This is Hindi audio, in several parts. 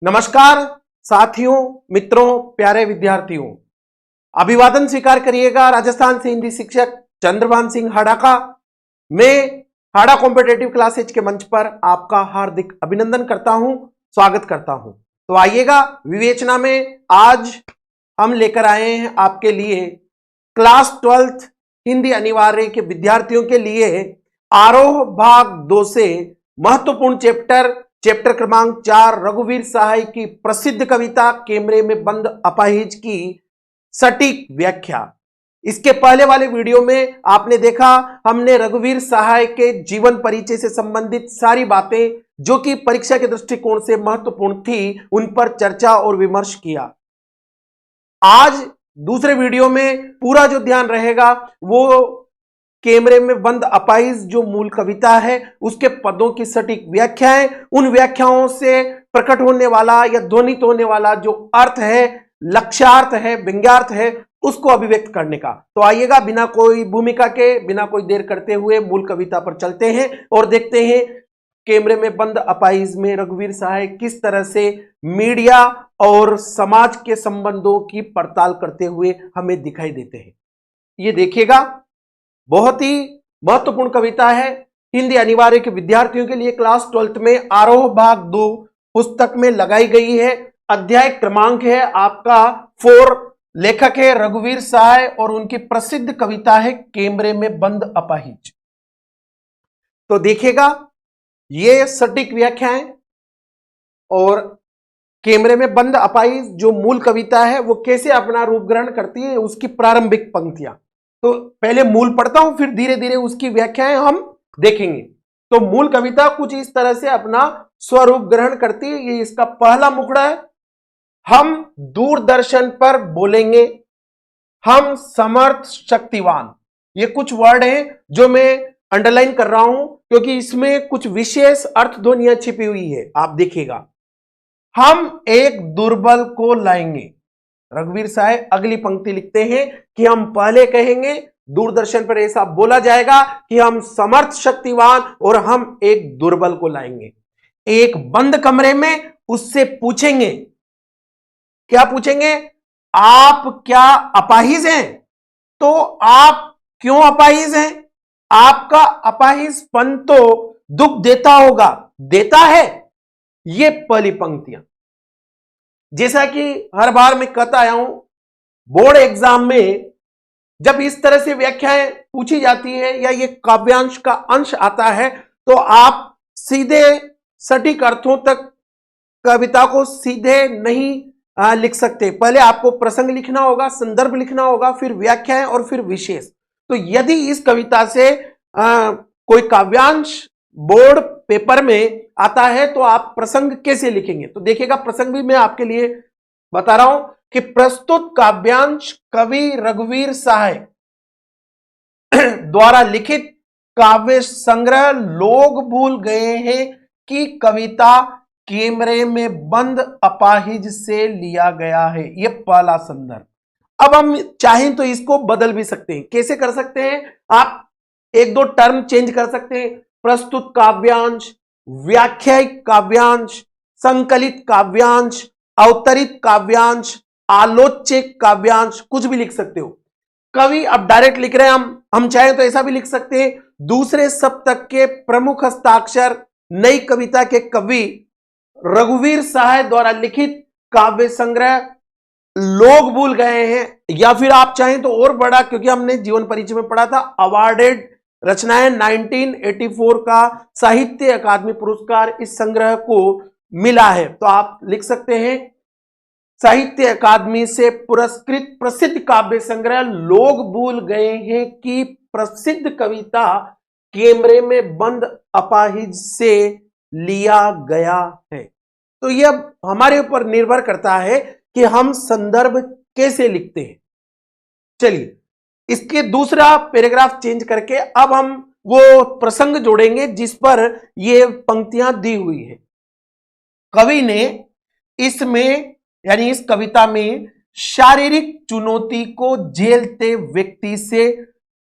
नमस्कार साथियों, मित्रों, प्यारे विद्यार्थियों, अभिवादन स्वीकार करिएगा राजस्थान से हिंदी शिक्षक चंद्रभान सिंह हाड़ा का। मैं हाड़ा कॉम्पिटेटिव क्लासेज के मंच पर आपका हार्दिक अभिनंदन करता हूं, स्वागत करता हूं। तो आइएगा, विवेचना में आज हम लेकर आए हैं आपके लिए क्लास 12th हिंदी अनिवार्य के विद्यार्थियों के लिए आरोह भाग 2 से महत्वपूर्ण चैप्टर क्रमांक 4 रघुवीर सहाय की प्रसिद्ध कविता कैमरे में बंद अपाहिज की सटीक व्याख्या। इसके पहले वाले वीडियो में आपने देखा, हमने रघुवीर सहाय के जीवन परिचय से संबंधित सारी बातें जो कि परीक्षा के दृष्टिकोण से महत्वपूर्ण थी, उन पर चर्चा और विमर्श किया। आज दूसरे वीडियो में पूरा जो ध्यान रहेगा वो कैमरे में बंद अपाहिज जो मूल कविता है उसके पदों की सटीक व्याख्याएं, उन व्याख्याओं से प्रकट होने वाला या ध्वनित होने वाला जो अर्थ है, लक्ष्यार्थ है, व्यंग्यार्थ है, उसको अभिव्यक्त करने का। तो आइएगा, बिना कोई भूमिका के, बिना कोई देर करते हुए मूल कविता पर चलते हैं और देखते हैं कैमरे में बंद अपाहिज में रघुवीर सहाय किस तरह से मीडिया और समाज के संबंधों की पड़ताल करते हुए हमें दिखाई देते हैं। ये देखिएगा, बहुत ही महत्वपूर्ण कविता है हिंदी अनिवार्य के विद्यार्थियों के लिए। क्लास 12th में आरोह भाग 2 पुस्तक में लगाई गई है। अध्याय क्रमांक है आपका 4। लेखक है रघुवीर सहाय और उनकी प्रसिद्ध कविता है कैमरे में बंद अपाहिज। तो देखिएगा, ये सटीक व्याख्या है और कैमरे में बंद अपाहिज जो मूल कविता है वो कैसे अपना रूप ग्रहण करती है, उसकी प्रारंभिक पंक्तियां। तो पहले मूल पढ़ता हूं, फिर धीरे धीरे उसकी व्याख्याएं हम देखेंगे। तो मूल कविता कुछ इस तरह से अपना स्वरूप ग्रहण करती है। ये इसका पहला मुखड़ा है। हम दूरदर्शन पर बोलेंगे, हम समर्थ शक्तिवान। ये कुछ वर्ड हैं जो मैं अंडरलाइन कर रहा हूं क्योंकि इसमें कुछ विशेष अर्थ ध्वनियां छिपी हुई है। आप देखिएगा, हम एक दुर्बल को लाएंगे। रघुवीर सहाय अगली पंक्ति लिखते हैं कि हम पहले कहेंगे, दूरदर्शन पर ऐसा बोला जाएगा कि हम समर्थ शक्तिवान और हम एक दुर्बल को लाएंगे। एक बंद कमरे में उससे पूछेंगे, क्या पूछेंगे? आप क्या अपाहिज हैं? तो आप क्यों अपाहिज हैं? आपका अपाहिजपन तो दुख देता होगा, देता है? ये पहली पंक्तियां। जैसा कि हर बार मैं कहता आया हूं, बोर्ड एग्जाम में जब इस तरह से व्याख्याएं पूछी जाती है या ये काव्यांश का अंश आता है तो आप सीधे सटीक अर्थों तक कविता को सीधे नहीं लिख सकते। पहले आपको प्रसंग लिखना होगा, संदर्भ लिखना होगा, फिर व्याख्याएं और फिर विशेष। तो यदि इस कविता से कोई काव्यांश बोर्ड पेपर में आता है तो आप प्रसंग कैसे लिखेंगे? तो देखिएगा, प्रसंग भी मैं आपके लिए बता रहा हूं कि प्रस्तुत काव्यांश कवि रघुवीर सहाय द्वारा लिखित काव्य संग्रह लोग भूल गए हैं कि कविता कैमरे में बंद अपाहिज से लिया गया है। यह पहला संदर्भ। अब हम चाहें तो इसको बदल भी सकते हैं। कैसे कर सकते हैं? आप एक दो टर्म चेंज कर सकते हैं। प्रस्तुत काव्यांश, व्याख्यायिक काव्यांश, संकलित काव्यांश, अवतरित काव्यांश, आलोच्य काव्यांश, कुछ भी लिख सकते हो। कवि अब डायरेक्ट लिख रहे हैं, हम चाहें तो ऐसा भी लिख सकते हैं, दूसरे सप्तक के प्रमुख हस्ताक्षर नई कविता के कवि रघुवीर सहाय द्वारा लिखित काव्य संग्रह लोग भूल गए हैं। या फिर आप चाहें तो और बड़ा, क्योंकि हमने जीवन परिचय में पढ़ा था, अवार्डेड रचनाएं 1984 का साहित्य अकादमी पुरस्कार इस संग्रह को मिला है। तो आप लिख सकते हैं, साहित्य अकादमी से पुरस्कृत प्रसिद्ध काव्य संग्रह लोग भूल गए हैं कि प्रसिद्ध कविता कैमरे में बंद अपाहिज से लिया गया है। तो यह हमारे ऊपर निर्भर करता है कि हम संदर्भ कैसे लिखते हैं। चलिए, इसके दूसरा पैराग्राफ चेंज करके अब हम वो प्रसंग जोड़ेंगे जिस पर ये पंक्तियां दी हुई है। कवि ने इसमें, यानी इस कविता में, शारीरिक चुनौती को झेलते व्यक्ति से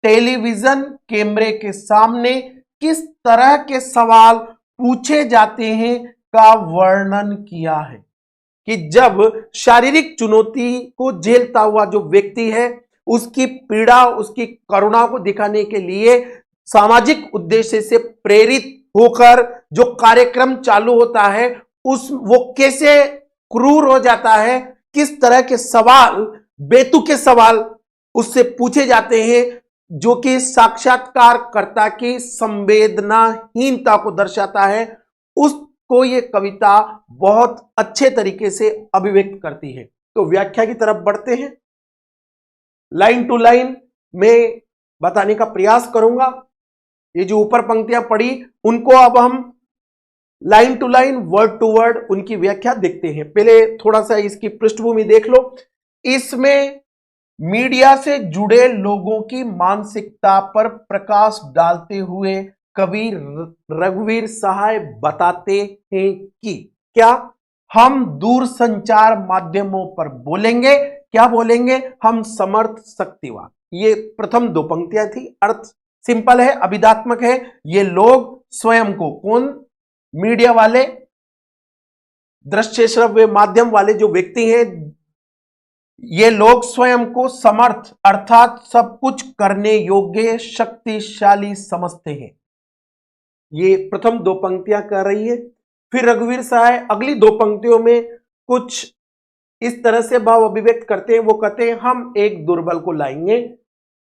टेलीविजन कैमरे के सामने किस तरह के सवाल पूछे जाते हैं का वर्णन किया है। कि जब शारीरिक चुनौती को झेलता हुआ जो व्यक्ति है, उसकी पीड़ा, उसकी करुणा को दिखाने के लिए सामाजिक उद्देश्य से प्रेरित होकर जो कार्यक्रम चालू होता है, वो कैसे क्रूर हो जाता है, किस तरह के सवाल, बेतुके सवाल उससे पूछे जाते हैं, जो कि साक्षात्कारकर्ता की संवेदनाहीनता को दर्शाता है, उसको ये कविता बहुत अच्छे तरीके से अभिव्यक्त करती है। तो व्याख्या की तरफ बढ़ते हैं। लाइन टू लाइन में बताने का प्रयास करूंगा। ये जो ऊपर पंक्तियां पढ़ी, उनको अब हम line to line, word to word उनकी व्याख्या देखते हैं। पहले थोड़ा सा इसकी पृष्ठभूमि देख लो। इसमें मीडिया से जुड़े लोगों की मानसिकता पर प्रकाश डालते हुए कवि रघुवीर सहाय बताते हैं कि क्या हम दूरसंचार माध्यमों पर बोलेंगे, क्या बोलेंगे, हम समर्थ शक्तिवान। ये प्रथम दो पंक्तियां थी। अर्थ सिंपल है, अभिधात्मक है। ये लोग स्वयं को, कौन, मीडिया वाले, दृश्य श्रव्य माध्यम वाले जो व्यक्ति हैं, ये लोग स्वयं को समर्थ अर्थात सब कुछ करने योग्य, शक्तिशाली समझते हैं। ये प्रथम दो पंक्तियां कर रही है। फिर रघुवीर सहाय अगली दो पंक्तियों में कुछ इस तरह से भाव अभिव्यक्त करते हैं। वो कहते हैं, हम एक दुर्बल को लाएंगे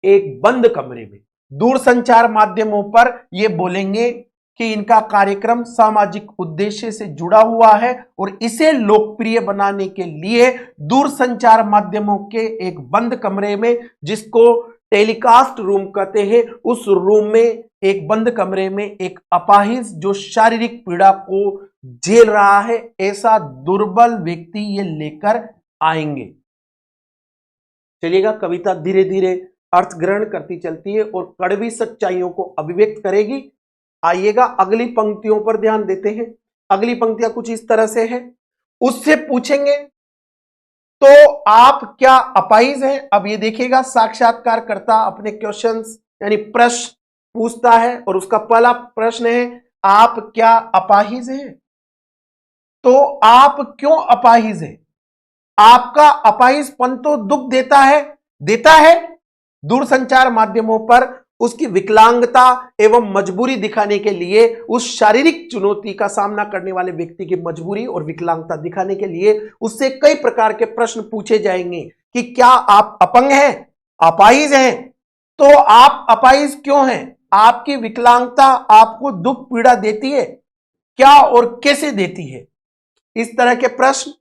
एक बंद कमरे में, दूरसंचार माध्यमों पर ये बोलेंगे कि इनका कार्यक्रम सामाजिक उद्देश्य से जुड़ा हुआ है और इसे लोकप्रिय बनाने के लिए दूरसंचार माध्यमों के एक बंद कमरे में, जिसको टेलीकास्ट रूम कहते हैं, उस रूम में, एक बंद कमरे में एक अपाहिज जो शारीरिक पीड़ा को झेल रहा है, ऐसा दुर्बल व्यक्ति ये लेकर आएंगे। चलिएगा, कविता धीरे धीरे अर्थ ग्रहण करती चलती है और कड़वी सच्चाइयों को अभिव्यक्त करेगी। आइएगा अगली पंक्तियों पर ध्यान देते हैं। अगली पंक्तियां कुछ इस तरह से है। उससे पूछेंगे, तो आप क्या अपाहिज हैं? अब ये देखिएगा, साक्षात्कारकर्ता अपने क्वेश्चंस यानी प्रश्न पूछता है और उसका पहला प्रश्न है, आप क्या अपाहिज हैं? तो आप क्यों अपाहिज हैं? आपका अपाहिजपन तो दुख देता है। दूरसंचार माध्यमों पर उसकी विकलांगता एवं मजबूरी दिखाने के लिए, उस शारीरिक चुनौती का सामना करने वाले व्यक्ति की मजबूरी और विकलांगता दिखाने के लिए उससे कई प्रकार के प्रश्न पूछे जाएंगे कि क्या आप अपंग हैं, अपाहिज हैं? तो आप अपाहिज क्यों हैं? आपकी विकलांगता आपको दुख पीड़ा देती है क्या और कैसे देती है? इस तरह के प्रश्न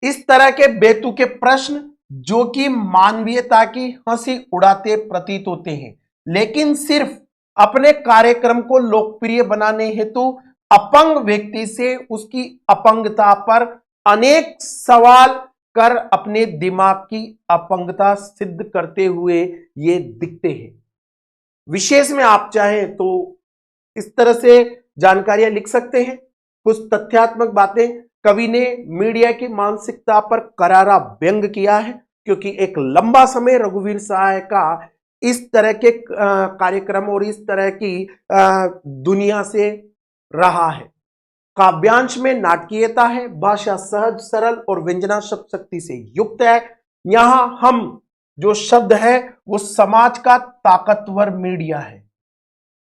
इस तरह के बेतुके प्रश्न जो कि मानवीयता की हंसी उड़ाते प्रतीत होते हैं, लेकिन सिर्फ अपने कार्यक्रम को लोकप्रिय बनाने हेतु अपंग व्यक्ति से उसकी अपंगता पर अनेक सवाल कर अपने दिमाग की अपंगता सिद्ध करते हुए ये दिखते हैं। विशेष में आप चाहें तो इस तरह से जानकारियां लिख सकते हैं। कुछ तथ्यात्मक बातें कवि ने मीडिया की मानसिकता पर करारा व्यंग किया है, क्योंकि एक लंबा समय रघुवीर सहाय का इस तरह के कार्यक्रम और इस तरह की दुनिया से रहा है। काव्यांश में नाटकीयता है, भाषा सहज सरल और व्यंजना शक्ति से युक्त है। यहां हम जो शब्द है वो समाज का ताकतवर मीडिया है।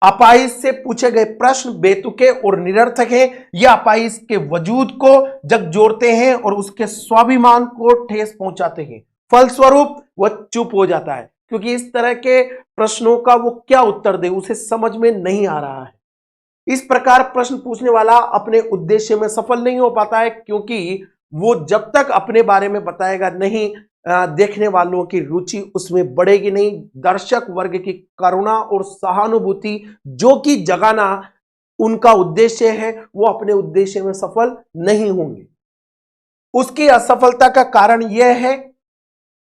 अपाहिज से पूछे गए प्रश्न बेतुके और निरर्थक हैं। यह अपाहिज के वजूद को झकझोरते हैं और उसके स्वाभिमान को ठेस पहुंचाते हैं। फलस्वरूप वह चुप हो जाता है, क्योंकि इस तरह के प्रश्नों का वो क्या उत्तर दे, उसे समझ में नहीं आ रहा है। इस प्रकार प्रश्न पूछने वाला अपने उद्देश्य में सफल नहीं हो पाता है, क्योंकि वो जब तक अपने बारे में बताएगा नहीं, देखने वालों की रुचि उसमें बढ़ेगी नहीं। दर्शक वर्ग की करुणा और सहानुभूति जो कि जगाना उनका उद्देश्य है, वो अपने उद्देश्य में सफल नहीं होंगे। उसकी असफलता का कारण यह है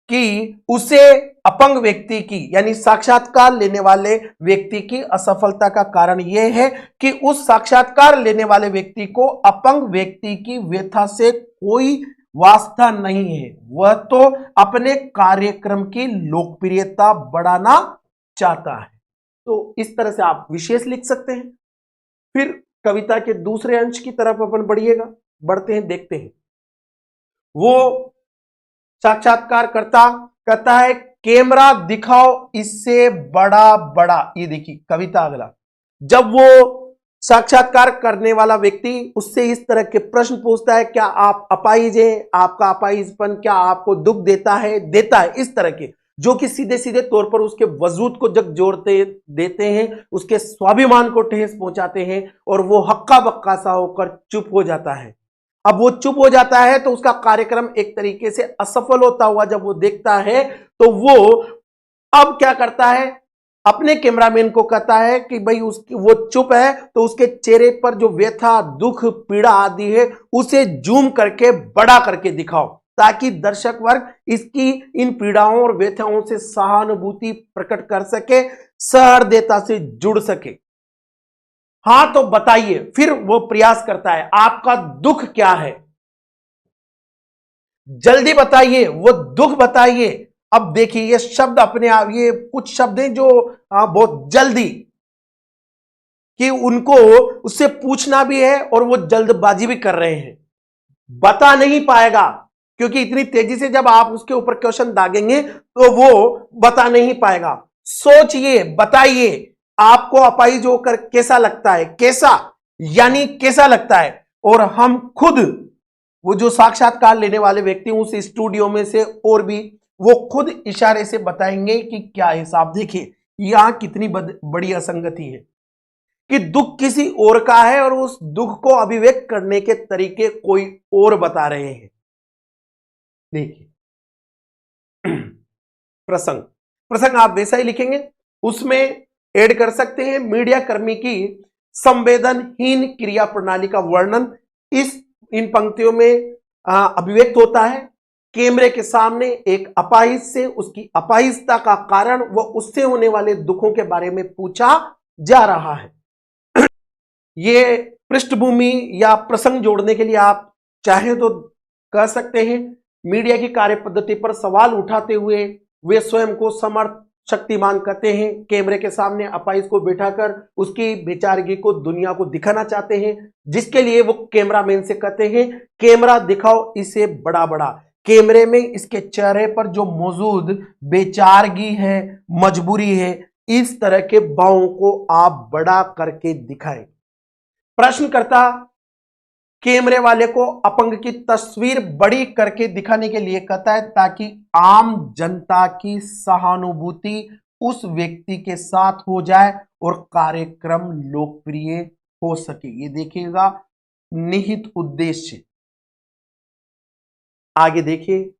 कि उसे अपंग व्यक्ति की यानी साक्षात्कार लेने वाले व्यक्ति की असफलता का कारण यह है कि उस साक्षात्कार लेने वाले व्यक्ति को अपंग व्यक्ति की व्यथा से कोई वास्ता नहीं है। वह तो अपने कार्यक्रम की लोकप्रियता बढ़ाना चाहता है। तो इस तरह से आप विशेष लिख सकते हैं। फिर कविता के दूसरे अंश की तरफ अपन बढ़ते हैं, देखते हैं। वो साक्षात्कारकर्ता कहता है कैमरा दिखाओ इससे बड़ा बड़ा। ये देखिए कविता अगला, जब वो साक्षात्कार करने वाला व्यक्ति उससे इस तरह के प्रश्न पूछता है, क्या आप अपाहिज हैं, आपका अपाहिजपन क्या आपको दुख देता है, इस तरह के, जो कि सीधे सीधे तौर पर उसके वजूद को जग जोड़ते देते हैं, उसके स्वाभिमान को ठेस पहुंचाते हैं और वो हक्का बक्का सा होकर चुप हो जाता है। अब वो चुप हो जाता है तो उसका कार्यक्रम एक तरीके से असफल होता हुआ जब वो देखता है तो वो अब क्या करता है, अपने कैमरामैन को कहता है कि भाई वो चुप है तो उसके चेहरे पर जो व्यथा, दुख, पीड़ा आदि है उसे जूम करके बड़ा करके दिखाओ, ताकि दर्शक वर्ग इसकी इन पीड़ाओं और व्यथाओं से सहानुभूति प्रकट कर सके, सहृदयता से जुड़ सके। हाँ तो बताइए, फिर वो प्रयास करता है, आपका दुख क्या है, जल्दी बताइए, वो दुख बताइए। अब देखिए ये शब्द अपने आप, ये कुछ शब्द हैं जो बहुत जल्दी, कि उनको उससे पूछना भी है और वो जल्दबाजी भी कर रहे हैं, बता नहीं पाएगा, क्योंकि इतनी तेजी से जब आप उसके ऊपर क्वेश्चन दागेंगे तो वो बता नहीं पाएगा। सोचिए, बताइए, आपको अपाहिज होकर कैसा लगता है, कैसा यानी कैसा लगता है। और हम खुद, वो जो साक्षात्कार लेने वाले व्यक्ति उस स्टूडियो में से और भी, वो खुद इशारे से बताएंगे कि क्या हिसाब। देखिए यहां कितनी बड़ी असंगति है कि दुख किसी और का है और उस दुख को अभिव्यक्त करने के तरीके कोई और बता रहे हैं। देखिए प्रसंग आप वैसा ही लिखेंगे, उसमें ऐड कर सकते हैं मीडिया कर्मी की संवेदनहीन क्रिया प्रणाली का वर्णन इन पंक्तियों में अभिव्यक्त होता है। कैमरे के सामने एक अपाहिज से उसकी अपाहिजता का कारण व उससे होने वाले दुखों के बारे में पूछा जा रहा है। ये पृष्ठभूमि या प्रसंग जोड़ने के लिए आप चाहें तो कह सकते हैं। मीडिया की कार्य पद्धति पर सवाल उठाते हुए वे स्वयं को समर्थ शक्तिमान कहते हैं, कैमरे के सामने अपाहिज को बैठाकर उसकी बेचारगी को दुनिया को दिखाना चाहते हैं, जिसके लिए वो कैमरामैन से कहते हैं कैमरा दिखाओ इसे बड़ा बड़ा। कैमरे में इसके चेहरे पर जो मौजूद बेचारगी है, मजबूरी है, इस तरह के भावों को आप बड़ा करके दिखाएं। प्रश्नकर्ता कैमरे वाले को अपंग की तस्वीर बड़ी करके दिखाने के लिए कहता है, ताकि आम जनता की सहानुभूति उस व्यक्ति के साथ हो जाए और कार्यक्रम लोकप्रिय हो सके। ये देखिएगा निहित उद्देश्य। आगे देखिए,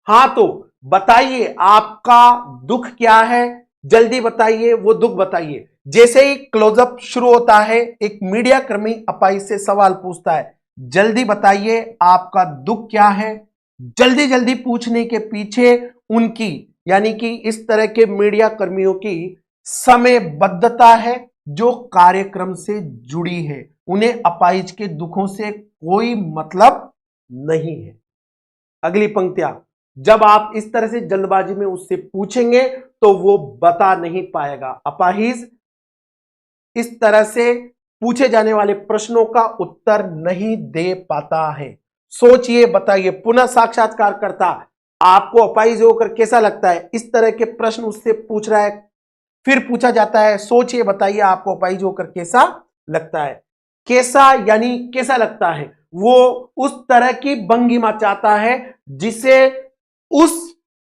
हाँ तो बताइए आपका दुख क्या है, जल्दी बताइए, वो दुख बताइए। जैसे ही क्लोजअप शुरू होता है, एक मीडिया कर्मी अपाहिज से सवाल पूछता है, जल्दी बताइए आपका दुख क्या है। जल्दी जल्दी पूछने के पीछे उनकी, यानी कि इस तरह के मीडिया कर्मियों की समयबद्धता है जो कार्यक्रम से जुड़ी है। उन्हें अपाहिज के दुखों से कोई मतलब नहीं है। अगली पंक्तियां, जब आप इस तरह से जल्दबाजी में उससे पूछेंगे तो वो बता नहीं पाएगा। अपाहिज इस तरह से पूछे जाने वाले प्रश्नों का उत्तर नहीं दे पाता है। सोचिए, बताइए। पुनः साक्षात्कार करता, आपको अपाहिज होकर कैसा लगता है, इस तरह के प्रश्न उससे पूछ रहा है। फिर पूछा जाता है, सोचिए, बताइए आपको अपाहिज होकर कैसा लगता है। कैसा यानी कैसा लगता है, वो उस तरह की भंगिमा चाहता है जिसे उस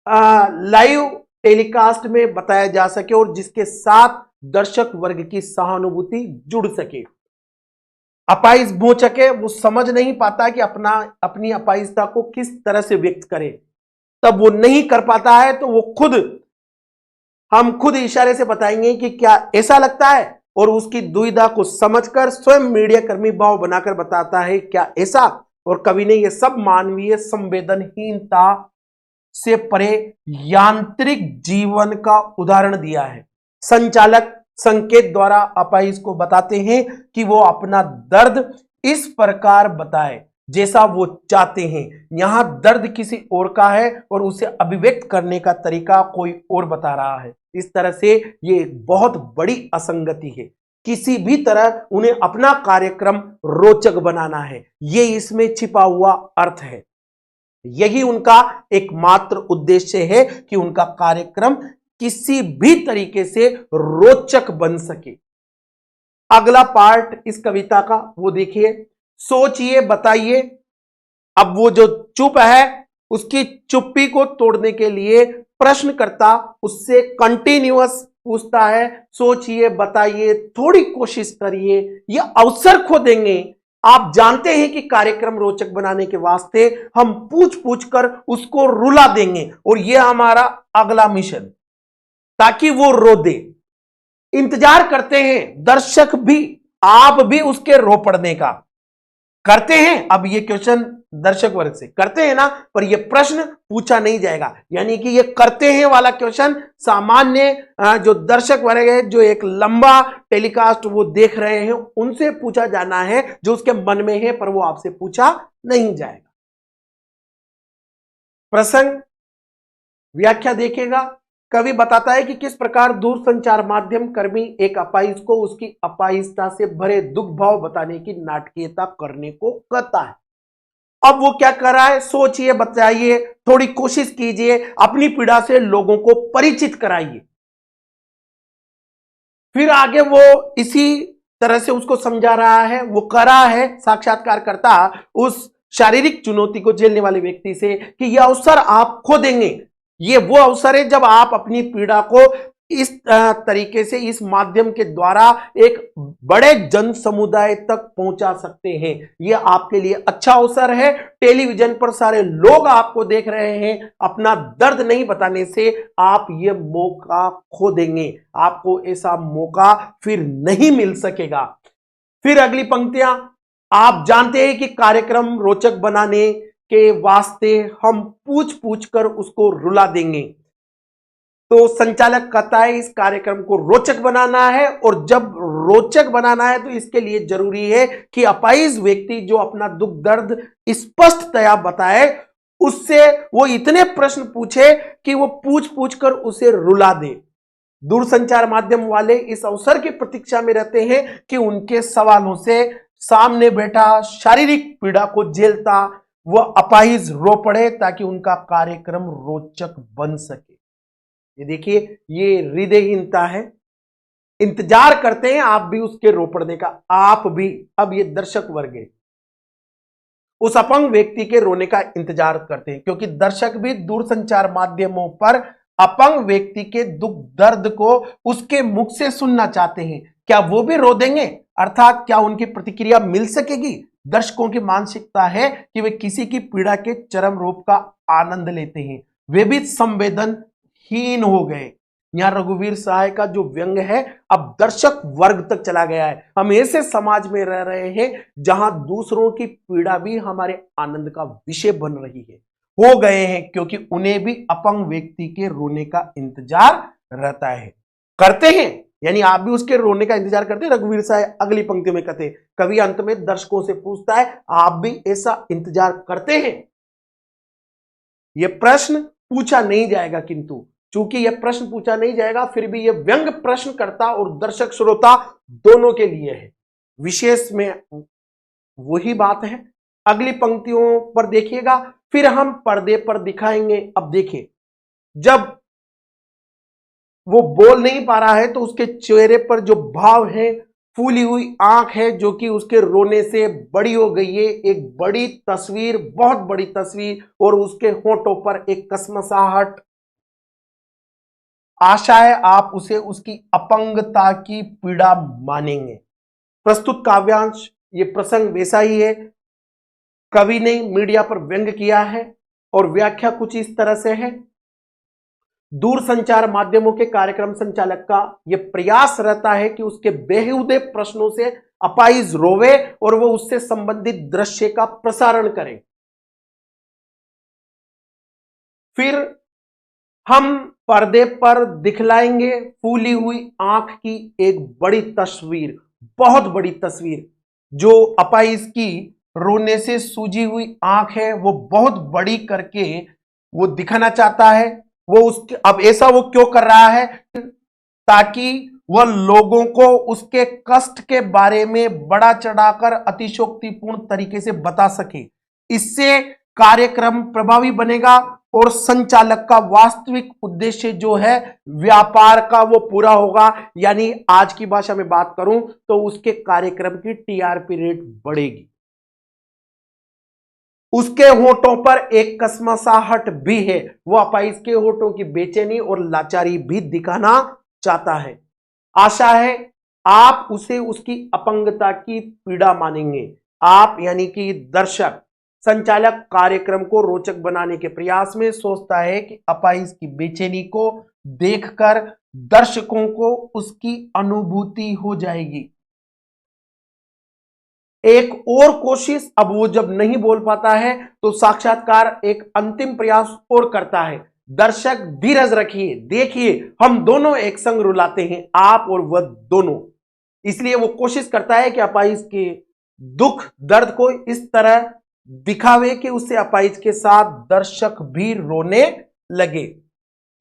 लाइव टेलीकास्ट में बताया जा सके और जिसके साथ दर्शक वर्ग की सहानुभूति जुड़ सके। अपाहिज भोचके वो समझ नहीं पाता कि अपनी अपाहिजता को किस तरह से व्यक्त करे, तब वो नहीं कर पाता है तो वो हम खुद इशारे से बताएंगे कि क्या ऐसा लगता है, और उसकी दुविधा को समझकर स्वयं मीडिया कर्मी भाव बनाकर बताता है क्या ऐसा। और कवि ने यह सब मानवीय संवेदनहीनता से परे यांत्रिक जीवन का उदाहरण दिया है। संचालक संकेत द्वारा अपाहिज को बताते हैं कि वो अपना दर्द इस प्रकार बताए जैसा वो चाहते हैं। यहां दर्द किसी और का है और उसे अभिव्यक्त करने का तरीका कोई और बता रहा है। इस तरह से ये एक बहुत बड़ी असंगति है। किसी भी तरह उन्हें अपना कार्यक्रम रोचक बनाना है, ये इसमें छिपा हुआ अर्थ है। यही उनका एकमात्र उद्देश्य है कि उनका कार्यक्रम किसी भी तरीके से रोचक बन सके। अगला पार्ट इस कविता का वो देखिए, सोचिए बताइए। अब वो जो चुप है उसकी चुप्पी को तोड़ने के लिए प्रश्नकर्ता उससे कंटिन्यूअस पूछता है, सोचिए बताइए, थोड़ी कोशिश करिए, ये अवसर खो देंगे। आप जानते हैं कि कार्यक्रम रोचक बनाने के वास्ते हम पूछ पूछ कर उसको रुला देंगे और ये हमारा अगला मिशन, ताकि वो रो दे। इंतजार करते हैं दर्शक भी, आप भी उसके रो पड़ने का करते हैं। अब ये क्वेश्चन दर्शक वर्ग से करते हैं ना, पर ये प्रश्न पूछा नहीं जाएगा, यानी कि ये करते हैं वाला क्वेश्चन सामान्य जो दर्शक वर्ग है, जो एक लंबा टेलीकास्ट वो देख रहे हैं, उनसे पूछा जाना है जो उसके मन में है, पर वो आपसे पूछा नहीं जाएगा। प्रसंग व्याख्या देखेगा। कवि बताता है कि किस प्रकार दूरसंचार माध्यम कर्मी एक अपाहिज को उसकी अपाहिजता से भरे दुख भाव बताने की नाटकीयता करने को कहता है। अब वो क्या कर रहा है, सोचिए बताइए, थोड़ी कोशिश कीजिए, अपनी पीड़ा से लोगों को परिचित कराइए। फिर आगे वो इसी तरह से उसको समझा रहा है, वो कर रहा है साक्षात्कारकर्ता उस शारीरिक चुनौती को झेलने वाले व्यक्ति से कि यह अवसर आप खो देंगे। ये वो अवसर है जब आप अपनी पीड़ा को इस तरीके से इस माध्यम के द्वारा एक बड़े जन समुदाय तक पहुंचा सकते हैं। ये आपके लिए अच्छा अवसर है। टेलीविजन पर सारे लोग आपको देख रहे हैं, अपना दर्द नहीं बताने से आप ये मौका खो देंगे, आपको ऐसा मौका फिर नहीं मिल सकेगा। फिर अगली पंक्तियां, आप जानते हैं कि कार्यक्रम रोचक बनाने के वास्ते हम पूछ पूछ कर उसको रुला देंगे। तो संचालक कहता है इस कार्यक्रम को रोचक बनाना है, और जब रोचक बनाना है तो इसके लिए जरूरी है कि अपाहिज व्यक्ति जो अपना दुख दर्द स्पष्टतया बताए, उससे वो इतने प्रश्न पूछे कि वो पूछ पूछ कर उसे रुला दे। दूरसंचार माध्यम वाले इस अवसर की प्रतीक्षा में रहते हैं कि उनके सवालों से सामने बैठा शारीरिक पीड़ा को झेलता वह अपाहिज रो पड़े, ताकि उनका कार्यक्रम रोचक बन सके। ये देखिए, ये हृदयहीनता है। इंतजार करते हैं आप भी उसके रो पड़ने का, आप भी। अब ये दर्शक वर्ग है, उस अपंग व्यक्ति के रोने का इंतजार करते हैं, क्योंकि दर्शक भी दूरसंचार माध्यमों पर अपंग व्यक्ति के दुख दर्द को उसके मुख से सुनना चाहते हैं। क्या वो भी रो देंगे, अर्थात क्या उनकी प्रतिक्रिया मिल सकेगी? दर्शकों की मानसिकता है कि वे किसी की पीड़ा के चरम रूप का आनंद लेते हैं, वे भी संवेदनहीन हो गए। यहां रघुवीर सहाय का जो व्यंग है अब दर्शक वर्ग तक चला गया है। हम ऐसे समाज में रह रहे हैं जहां दूसरों की पीड़ा भी हमारे आनंद का विषय बन रही है, हो गए हैं, क्योंकि उन्हें भी अपंग व्यक्ति के रोने का इंतजार रहता है। करते हैं, यानी आप भी उसके रोने का इंतजार करते हैं। रघुवीर साहब अगली पंक्ति में कहते हैं, कवि अंत में दर्शकों से पूछता है, आप भी ऐसा इंतजार करते हैं? यह प्रश्न पूछा नहीं जाएगा, किंतु चूंकि यह प्रश्न पूछा नहीं जाएगा, फिर भी यह व्यंग प्रश्नकर्ता और दर्शक श्रोता दोनों के लिए है। विशेष में वही बात है। अगली पंक्तियों पर देखिएगा, फिर हम पर्दे पर दिखाएंगे। अब देखिए, जब वो बोल नहीं पा रहा है तो उसके चेहरे पर जो भाव है, फूली हुई आंख है जो कि उसके रोने से बड़ी हो गई है, एक बड़ी तस्वीर, बहुत बड़ी तस्वीर, और उसके होठों पर एक कसमसाहट। आशा है आप उसे उसकी अपंगता की पीड़ा मानेंगे। प्रस्तुत काव्यांश ये प्रसंग वैसा ही है। कवि ने मीडिया पर व्यंग किया है और व्याख्या कुछ इस तरह से है। दूरसंचार माध्यमों के कार्यक्रम संचालक का यह प्रयास रहता है कि उसके बेहुदे प्रश्नों से अपाहिज रोवे और वो उससे संबंधित दृश्य का प्रसारण करे। फिर हम पर्दे पर दिखलाएंगे फूली हुई आंख की एक बड़ी तस्वीर, बहुत बड़ी तस्वीर, जो अपाहिज की रोने से सूजी हुई आंख है वो बहुत बड़ी करके वो दिखाना चाहता है। वो उसके अब ऐसा वो क्यों कर रहा है? ताकि वह लोगों को उसके कष्ट के बारे में बड़ा चढ़ाकर अतिशयोक्तिपूर्ण तरीके से बता सके। इससे कार्यक्रम प्रभावी बनेगा और संचालक का वास्तविक उद्देश्य जो है व्यापार का वो पूरा होगा। यानी आज की भाषा में बात करूं तो उसके कार्यक्रम की टीआरपी रेट बढ़ेगी। उसके होठों पर एक कसमसाहट भी है, वो अपाइज के होठों की बेचैनी और लाचारी भी दिखाना चाहता है। आशा है आप उसे उसकी अपंगता की पीड़ा मानेंगे। आप यानी कि दर्शक संचालक कार्यक्रम को रोचक बनाने के प्रयास में सोचता है कि अपाइज की बेचैनी को देखकर दर्शकों को उसकी अनुभूति हो जाएगी। एक और कोशिश, अब वो जब नहीं बोल पाता है तो साक्षात्कार एक अंतिम प्रयास और करता है। दर्शक धीरज रखिए, देखिए हम दोनों एक संग रुलाते हैं, आप और वह दोनों। इसलिए वो कोशिश करता है कि अपाइज के दुख दर्द को इस तरह दिखावे कि उससे अपाइज के साथ दर्शक भी रोने लगे।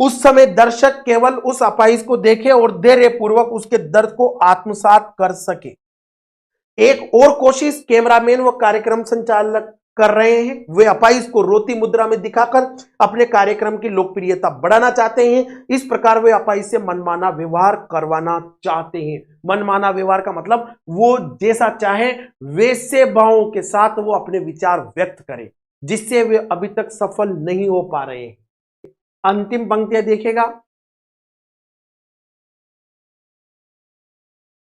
उस समय दर्शक केवल उस अपाइज को देखे और धैर्यपूर्वक उसके दर्द को आत्मसात कर सके। एक और कोशिश कैमरामैन व कार्यक्रम संचालक कर रहे हैं। वे अपाइज को रोती मुद्रा में दिखाकर अपने कार्यक्रम की लोकप्रियता बढ़ाना चाहते हैं। इस प्रकार वे अपाइज से मनमाना व्यवहार करवाना चाहते हैं। मनमाना व्यवहार का मतलब वो जैसा चाहे वैसे भावों के साथ वो अपने विचार व्यक्त करे, जिससे वे अभी तक सफल नहीं हो पा रहे हैं। अंतिम पंक्तियां देखिएगा।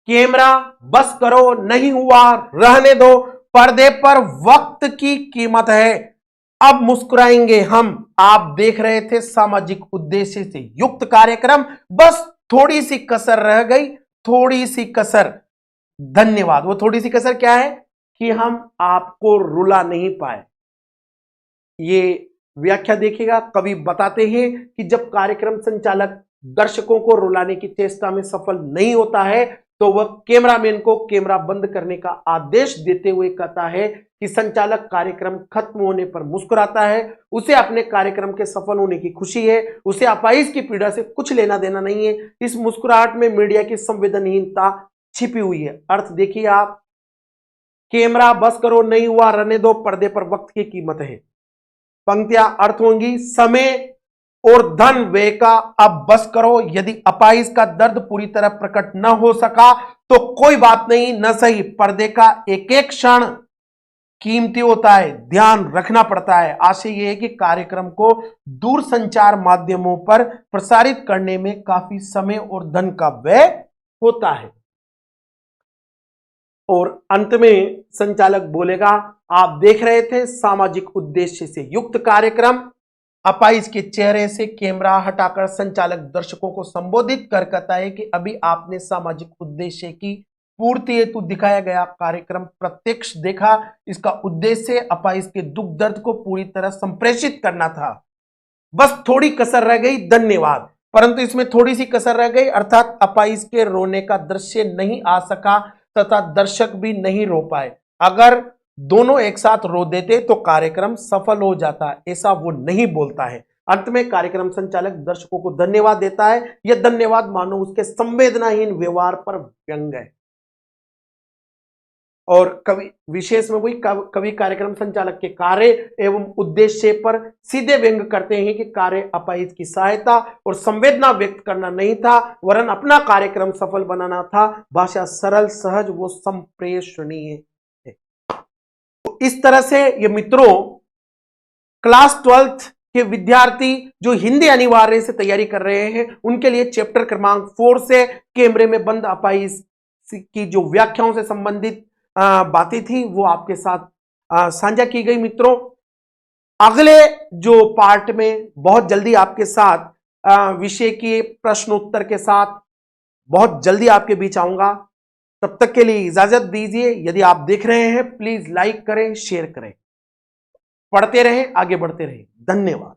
कैमरा बस करो, नहीं हुआ रहने दो, पर्दे पर वक्त की कीमत है, अब मुस्कुराएंगे हम। आप देख रहे थे सामाजिक उद्देश्य से युक्त कार्यक्रम, बस थोड़ी सी कसर रह गई, थोड़ी सी कसर। धन्यवाद। वो थोड़ी सी कसर क्या है कि हम आपको रुला नहीं पाए। ये व्याख्या देखिएगा। कवि बताते हैं कि जब कार्यक्रम संचालक दर्शकों को रुलाने की चेष्टा में सफल नहीं होता है तो वह कैमरामैन को कैमरा बंद करने का आदेश देते हुए कहता है कि संचालक कार्यक्रम खत्म होने पर मुस्कुराता है। उसे अपने कार्यक्रम के सफल होने की खुशी है, उसे अपाइज की पीड़ा से कुछ लेना देना नहीं है। इस मुस्कुराहट में मीडिया की संवेदनहीनता छिपी हुई है। अर्थ देखिए आप, कैमरा बस करो, नहीं हुआ रहने दो, पर्दे पर वक्त की कीमत है। पंक्तियां अर्थ होंगी, समय और धन व्यय का अब बस करो। यदि अपाइज का दर्द पूरी तरह प्रकट न हो सका तो कोई बात नहीं, न सही पर्दे का एक एक क्षण कीमती होता है, ध्यान रखना पड़ता है। आशय यह है कि कार्यक्रम को दूर संचार माध्यमों पर प्रसारित करने में काफी समय और धन का व्यय होता है। और अंत में संचालक बोलेगा, आप देख रहे थे सामाजिक उद्देश्य से युक्त कार्यक्रम। अपाइज के चेहरे से कैमरा हटाकर संचालक दर्शकों को संबोधित कर कहता है कि अभी आपने सामाजिक उद्देश्य की पूर्ति हेतु दिखाया गया कार्यक्रम प्रत्यक्ष देखा। इसका उद्देश्य अपाइज के दुख दर्द को पूरी तरह संप्रेषित करना था। बस थोड़ी कसर रह गई, धन्यवाद। परंतु इसमें थोड़ी सी कसर रह गई, अर्थात अपाइज के रोने का दृश्य नहीं आ सका तथा दर्शक भी नहीं रो पाए। अगर दोनों एक साथ रो देते तो कार्यक्रम सफल हो जाता, ऐसा वो नहीं बोलता है। अंत में कार्यक्रम संचालक दर्शकों को धन्यवाद देता है। यह धन्यवाद मानो उसके संवेदनाहीन व्यवहार पर व्यंग है। और कवि विशेष में वही कवि कार्यक्रम संचालक के कार्य एवं उद्देश्य पर सीधे व्यंग करते हैं कि कार्य अपाइज की सहायता और संवेदना व्यक्त करना नहीं था, वरन अपना कार्यक्रम सफल बनाना था। भाषा सरल, सहज, वो संप्रेषणीय है। तो इस तरह से ये मित्रों क्लास 12th के विद्यार्थी जो हिंदी अनिवार्य से तैयारी कर रहे हैं उनके लिए चैप्टर क्रमांक 4 से कैमरे में बंद अपाइज की जो व्याख्याओं से संबंधित बातें थी वो आपके साथ साझा की गई। मित्रों अगले जो पार्ट में बहुत जल्दी आपके साथ विषय के प्रश्नोत्तर के साथ बहुत जल्दी आपके बीच आऊंगा। तब तक के लिए इजाजत दीजिए। यदि आप देख रहे हैं प्लीज लाइक करें, शेयर करें, पढ़ते रहें, आगे बढ़ते रहें। धन्यवाद।